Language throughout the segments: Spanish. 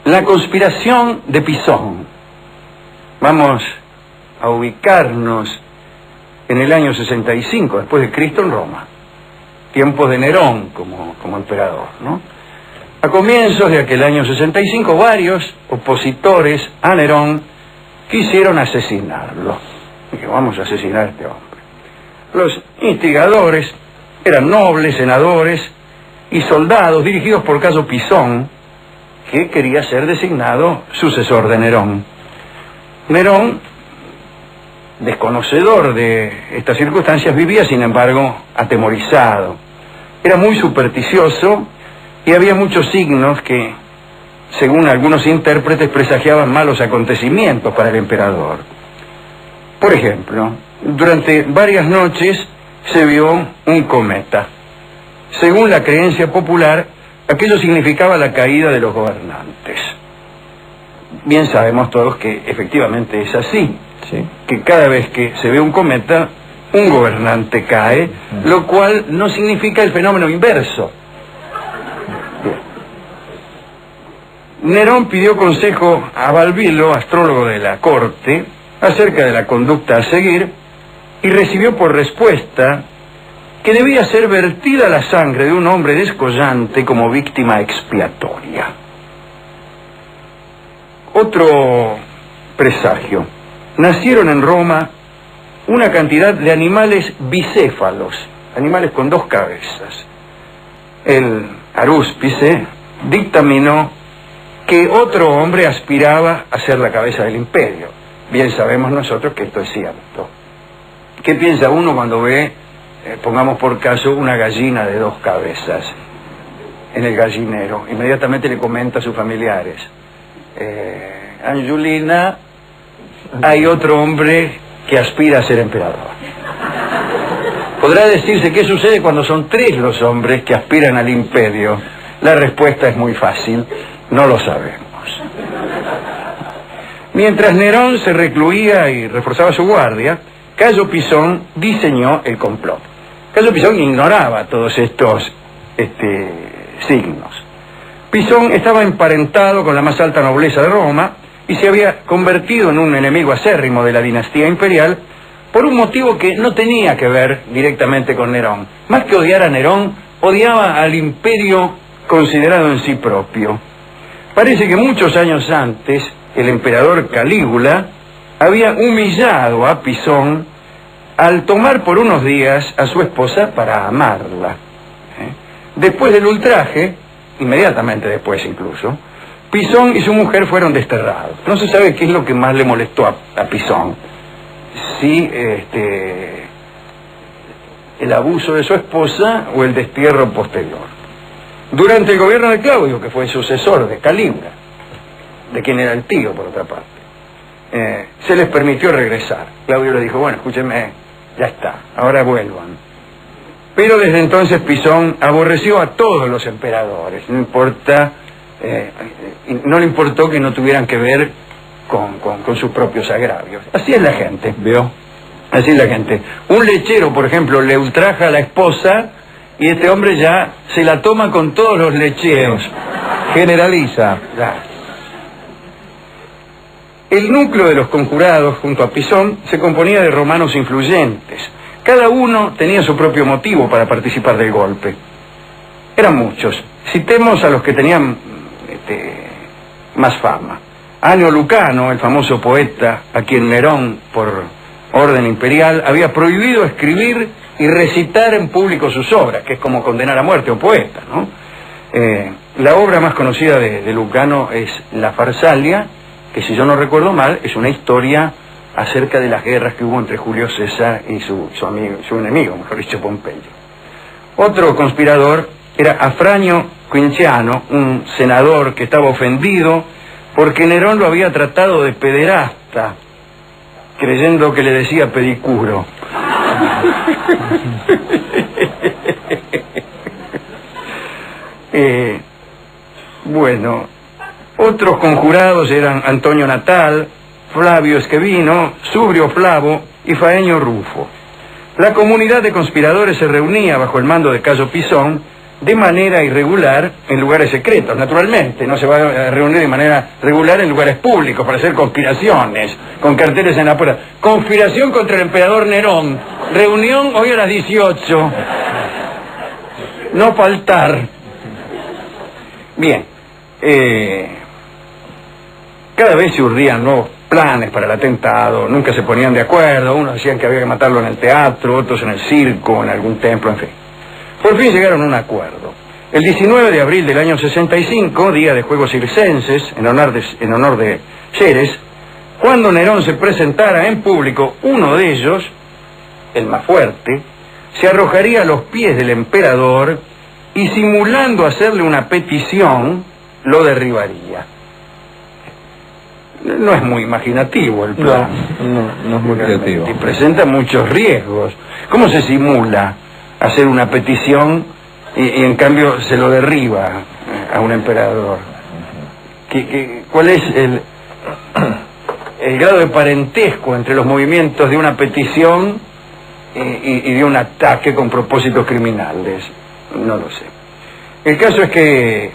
La conspiración de Pisón. Vamos a ubicarnos en el año 65 después de Cristo en Roma, tiempos de Nerón como emperador, ¿no? A comienzos de aquel año 65, varios opositores a Nerón quisieron asesinarlo. Dije, vamos a asesinar a este hombre. Los instigadores eran nobles, senadores y soldados dirigidos por Cayo Pisón, que quería ser designado sucesor de Nerón. Nerón, desconocedor de estas circunstancias, vivía, sin embargo, atemorizado. Era muy supersticioso y había muchos signos que, según algunos intérpretes, presagiaban malos acontecimientos para el emperador. Por ejemplo, durante varias noches se vio un cometa. Según la creencia popular, aquello significaba la caída de los gobernantes. Bien sabemos todos que efectivamente es así, ¿sí? Que cada vez que se ve un cometa, un gobernante cae, lo cual no significa el fenómeno inverso. Nerón pidió consejo a Balbilo, astrólogo de la corte, acerca de la conducta a seguir, y recibió por respuesta que debía ser vertida la sangre de un hombre descollante como víctima expiatoria. Otro presagio. Nacieron en Roma una cantidad de animales bicéfalos, animales con dos cabezas. El arúspice dictaminó que otro hombre aspiraba a ser la cabeza del imperio. Bien sabemos nosotros que esto es cierto. ¿Qué piensa uno cuando ve, pongamos por caso, una gallina de dos cabezas en el gallinero? Inmediatamente le comenta a sus familiares: Angiolina, hay otro hombre que aspira a ser emperador. Podrá decirse qué sucede cuando son tres los hombres que aspiran al imperio. La respuesta es muy fácil: no lo sabemos. Mientras Nerón se recluía y reforzaba su guardia, Cayo Pisón diseñó el complot. Cayo Pisón ignoraba todos estos signos. Pisón estaba emparentado con la más alta nobleza de Roma y se había convertido en un enemigo acérrimo de la dinastía imperial por un motivo que no tenía que ver directamente con Nerón. Más que odiar a Nerón, odiaba al imperio considerado en sí propio. Parece que muchos años antes, el emperador Calígula había humillado a Pisón al tomar por unos días a su esposa para amarla. Después del ultraje, inmediatamente después incluso, Pisón y su mujer fueron desterrados. No se sabe qué es lo que más le molestó a Pisón. Si el abuso de su esposa o el destierro posterior. Durante el gobierno de Claudio, que fue sucesor de Calígula, de quien era el tío por otra parte, se les permitió regresar. Claudio les dijo: bueno, escúchenme, ya está, ahora vuelvan. Pero desde entonces Pisón aborreció a todos los emperadores, no le importó que no tuvieran que ver con sus propios agravios. Así es la gente, ¿vio? Así es la gente. Un lechero, por ejemplo, le ultraja a la esposa y este hombre ya se la toma con todos los lecheros. Generaliza. Ya. El núcleo de los conjurados junto a Pisón se componía de romanos influyentes. Cada uno tenía su propio motivo para participar del golpe. Eran muchos. Citemos a los que tenían más fama. Anio Lucano, el famoso poeta a quien Nerón, por orden imperial, había prohibido escribir y recitar en público sus obras, que es como condenar a muerte a un poeta, ¿no? La obra más conocida de Lucano es La Farsalia, que, si yo no recuerdo mal, es una historia acerca de las guerras que hubo entre Julio César y su enemigo, mejor dicho, Pompeyo. Otro conspirador era Afranio Quinciano, un senador que estaba ofendido porque Nerón lo había tratado de pederasta, creyendo que le decía pedicuro. Bueno, otros conjurados eran Antonio Natal, Flavio Esquevino, Subrio Flavo y Faenio Rufo. La comunidad de conspiradores se reunía bajo el mando de Cayo Pisón, de manera irregular en lugares secretos, naturalmente. No se va a reunir de manera regular en lugares públicos para hacer conspiraciones, con carteles en la puerta. Conspiración contra el emperador Nerón. Reunión hoy a las 18. No faltar. Bien. Cada vez se urdían nuevos planes para el atentado, nunca se ponían de acuerdo. Unos decían que había que matarlo en el teatro, otros en el circo, en algún templo, en fin. Por fin llegaron a un acuerdo. El 19 de abril del año 65, día de Juegos Circenses, en honor de Ceres, cuando Nerón se presentara en público, uno de ellos, el más fuerte, se arrojaría a los pies del emperador y, simulando hacerle una petición, lo derribaría. No es muy imaginativo el plan. No es muy creativo. Y presenta muchos riesgos. ¿Cómo se simula hacer una petición y en cambio se lo derriba a un emperador? ¿Cuál es el grado de parentesco entre los movimientos de una petición y de un ataque con propósitos criminales? No lo sé. El caso es que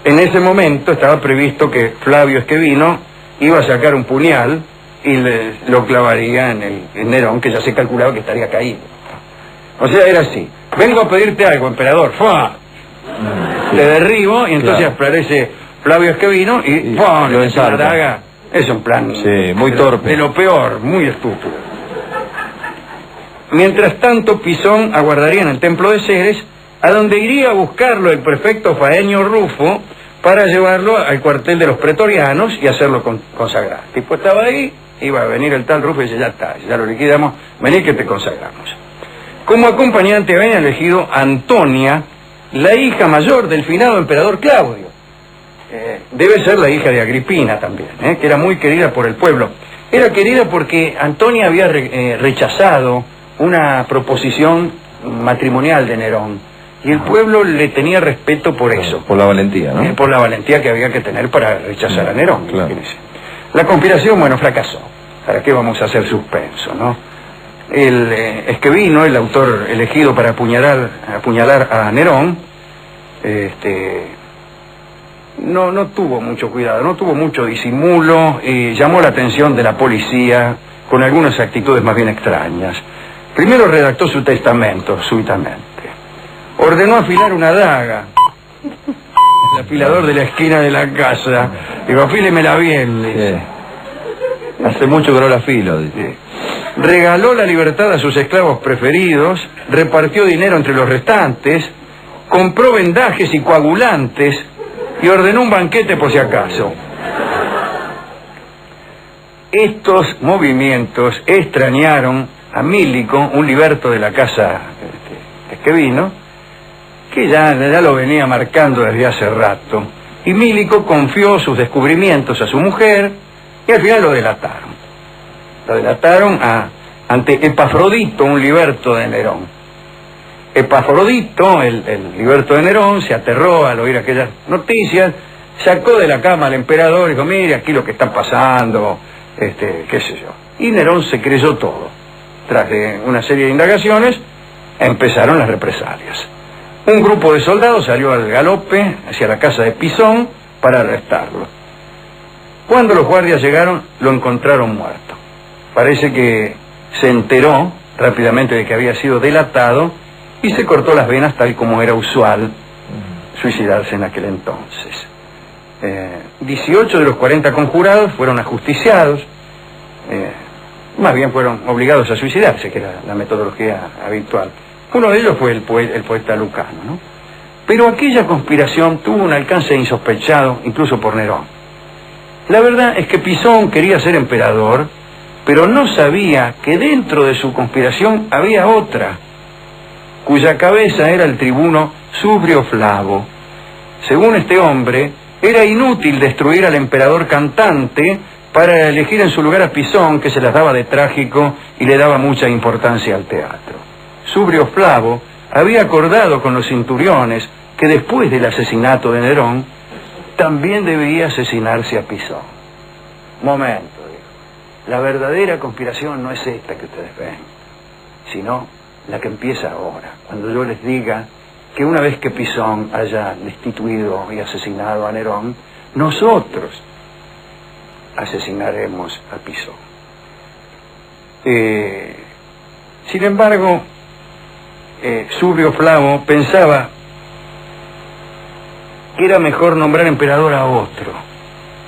en ese momento estaba previsto que Flavio Esquevino iba a sacar un puñal y lo clavaría en Nerón, que ya se calculaba que estaría caído. O sea, era así: vengo a pedirte algo, emperador. ¡Fua! Te derribo y entonces aparece Flavio Esquevino y ¡pum! Lo Le echa la ensarta. daga. Es un plan muy torpe. de lo peor, muy estúpido. Mientras tanto, Pisón aguardaría en el templo de Ceres, a donde iría a buscarlo el prefecto Faenio Rufo para llevarlo al cuartel de los pretorianos y hacerlo consagrar. El tipo estaba ahí, iba a venir el tal Rufo y dice: ya está, ya lo liquidamos, vení que te consagramos. Como acompañante habían elegido a Antonia, la hija mayor del finado emperador Claudio. Debe ser la hija de Agripina también, que era muy querida por el pueblo. Era querida porque Antonia había rechazado una proposición matrimonial de Nerón, y el pueblo le tenía respeto por eso. Por la valentía, ¿no? Por la valentía que había que tener para rechazar a Nerón. Claro. Imagínense. La conspiración, bueno, fracasó. ¿Para qué vamos a hacer suspenso, no? Esquevino, el autor elegido para apuñalar a Nerón, no tuvo mucho cuidado, no tuvo mucho disimulo, y llamó la atención de la policía con algunas actitudes más bien extrañas. Primero redactó su testamento, súbitamente. Ordenó afilar una daga. El afilador de la esquina de la casa. Digo: afílemela bien, le dice. Hace mucho que no la afilo, dice. Regaló la libertad a sus esclavos preferidos, repartió dinero entre los restantes, compró vendajes y coagulantes y ordenó un banquete por si acaso. Estos movimientos extrañaron a Mílico, un liberto de la casa Esquevino, que ya lo venía marcando desde hace rato. Y Mílico confió sus descubrimientos a su mujer y al final lo delataron. Lo delataron ante Epafrodito, un liberto de Nerón. Epafrodito, el liberto de Nerón, se aterró al oír aquellas noticias, sacó de la cama al emperador y dijo: mire, aquí lo que está pasando, qué sé yo. Y Nerón se creyó todo. Tras de una serie de indagaciones, empezaron las represalias. Un grupo de soldados salió al galope hacia la casa de Pisón para arrestarlo. Cuando los guardias llegaron, lo encontraron muerto. Parece que se enteró rápidamente de que había sido delatado y se cortó las venas, tal como era usual suicidarse en aquel entonces. 18 de los 40 conjurados fueron ajusticiados, más bien fueron obligados a suicidarse, que era la metodología habitual. Uno de ellos fue el poeta Lucano, ¿no? Pero aquella conspiración tuvo un alcance insospechado, incluso por Nerón. La verdad es que Pisón quería ser emperador, pero no sabía que dentro de su conspiración había otra, cuya cabeza era el tribuno Subrio Flavo. Según este hombre, era inútil destruir al emperador cantante para elegir en su lugar a Pisón, que se las daba de trágico y le daba mucha importancia al teatro. Subrio Flavo había acordado con los centuriones que después del asesinato de Nerón también debía asesinarse a Pisón. Momento, dijo. La verdadera conspiración no es esta que ustedes ven, sino la que empieza ahora, cuando yo les diga que una vez que Pisón haya destituido y asesinado a Nerón, nosotros asesinaremos a Pisón. Sin embargo, Subrio Flavo pensaba que era mejor nombrar emperador a otro,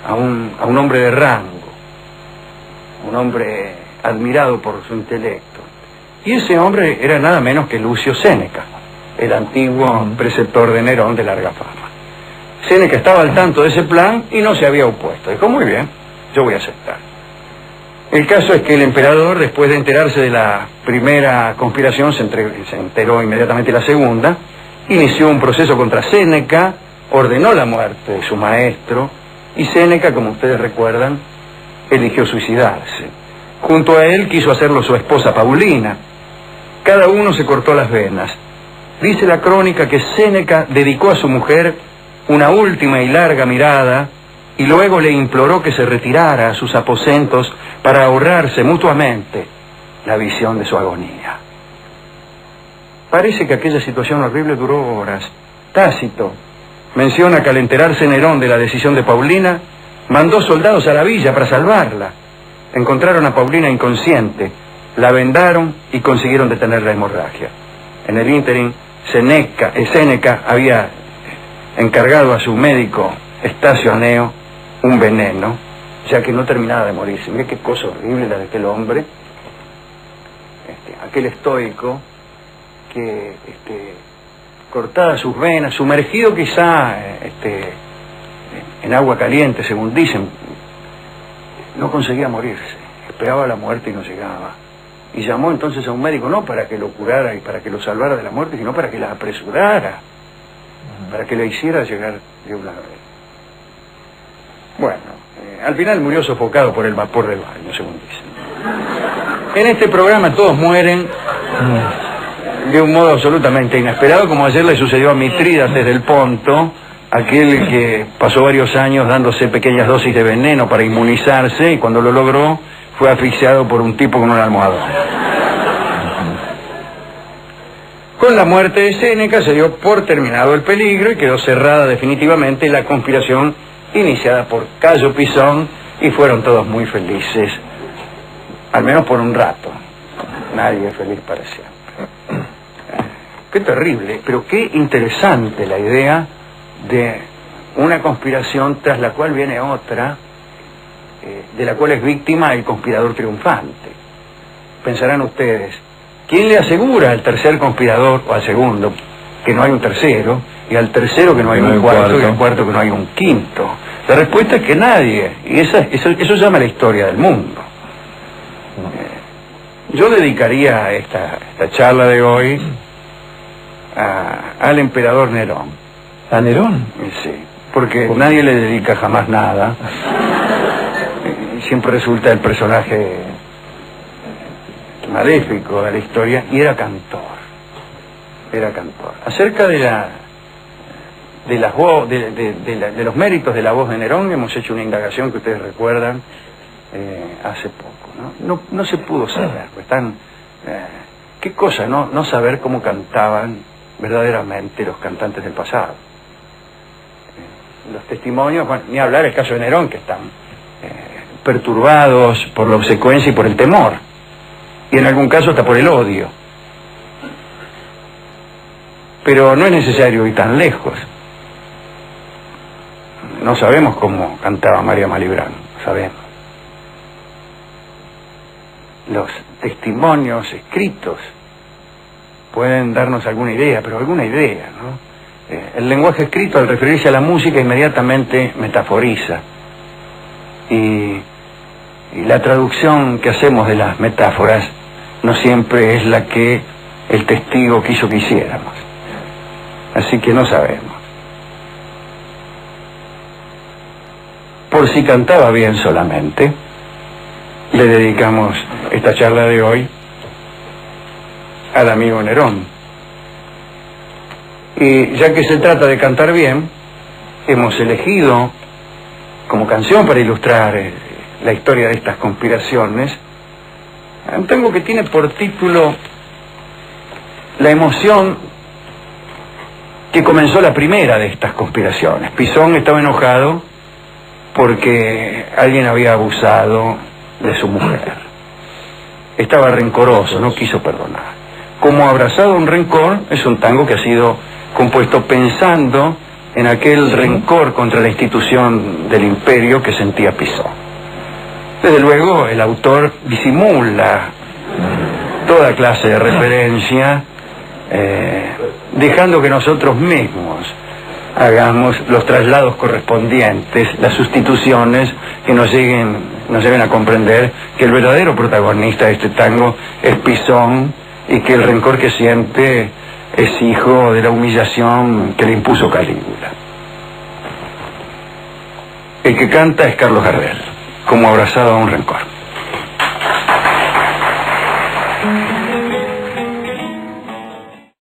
a un hombre de rango, un hombre admirado por su intelecto. Y ese hombre era nada menos que Lucio Séneca, el antiguo preceptor de Nerón de larga fama. Séneca estaba al tanto de ese plan y no se había opuesto. Dijo, muy bien, yo voy a aceptar. El caso es que el emperador, después de enterarse de la primera conspiración, se enteró inmediatamente de la segunda, inició un proceso contra Séneca, ordenó la muerte de su maestro, y Séneca, como ustedes recuerdan, eligió suicidarse. Junto a él quiso hacerlo su esposa Paulina. Cada uno se cortó las venas. Dice la crónica que Séneca dedicó a su mujer una última y larga mirada y luego le imploró que se retirara a sus aposentos para ahorrarse mutuamente la visión de su agonía. Parece que aquella situación horrible duró horas. Tácito menciona que al enterarse Nerón de la decisión de Paulina, mandó soldados a la villa para salvarla. Encontraron a Paulina inconsciente, la vendaron y consiguieron detener la hemorragia. En el ínterin, Séneca había encargado a su médico Estacio Aneo un veneno, ya que no terminaba de morirse. Mire qué cosa horrible la de aquel hombre, aquel estoico que cortadas sus venas, sumergido quizá en agua caliente, según dicen, no conseguía morirse, esperaba la muerte y no llegaba. Y llamó entonces a un médico, no para que lo curara y para que lo salvara de la muerte, sino para que la apresurara, para que la hiciera llegar de una vez. Bueno, al final murió sofocado por el vapor del baño, según dicen. En este programa todos mueren de un modo absolutamente inesperado, como ayer le sucedió a Mitrídates del Ponto, aquel que pasó varios años dándose pequeñas dosis de veneno para inmunizarse, y cuando lo logró fue asfixiado por un tipo con un almohadón. Con la muerte de Séneca se dio por terminado el peligro y quedó cerrada definitivamente la conspiración iniciada por Cayo Pisón, y fueron todos muy felices, al menos por un rato. Nadie es feliz para siempre. Qué terrible, pero qué interesante la idea de una conspiración tras la cual viene otra, de la cual es víctima el conspirador triunfante. Pensarán ustedes, ¿quién le asegura al tercer conspirador, o al segundo, que no hay un tercero, y al tercero que no hay un cuarto, y al cuarto que no hay un quinto? La respuesta es que nadie, y eso llama la historia del mundo. Yo dedicaría esta charla de hoy al emperador Nerón. ¿A Nerón? Sí, porque nadie le dedica jamás nada. Siempre resulta el personaje maléfico de la historia, y era cantor. Era cantor. Acerca de los méritos de la voz de Nerón hemos hecho una indagación que ustedes recuerdan hace poco, no se pudo saber, pues qué cosa no saber cómo cantaban verdaderamente los cantantes del pasado. Los testimonios, bueno, ni hablar el caso de Nerón, que están perturbados por la obsecuencia y por el temor, y en algún caso hasta por el odio. Pero no es necesario ir tan lejos. No sabemos cómo cantaba María Malibran, sabemos. Los testimonios escritos pueden darnos alguna idea, pero alguna idea, ¿no? El lenguaje escrito, al referirse a la música, inmediatamente metaforiza. Y la traducción que hacemos de las metáforas no siempre es la que el testigo quiso que hiciéramos. Así que no sabemos. Por si cantaba bien solamente, le dedicamos esta charla de hoy al amigo Nerón. Y ya que se trata de cantar bien, hemos elegido como canción para ilustrar la historia de estas conspiraciones un tango que tiene por título La emoción que comenzó la primera de estas conspiraciones. Pisón estaba enojado porque alguien había abusado de su mujer. Estaba rencoroso, no quiso perdonar. Como Abrazado a un rencor es un tango que ha sido compuesto pensando en aquel rencor contra la institución del imperio que sentía Pisón. Desde luego el autor disimula toda clase de referencia, dejando que nosotros mismos hagamos los traslados correspondientes, las sustituciones que nos lleven a comprender que el verdadero protagonista de este tango es Pisón y que el rencor que siente es hijo de la humillación que le impuso Calígula. El que canta es Carlos Gardel, como Abrazado a un rencor.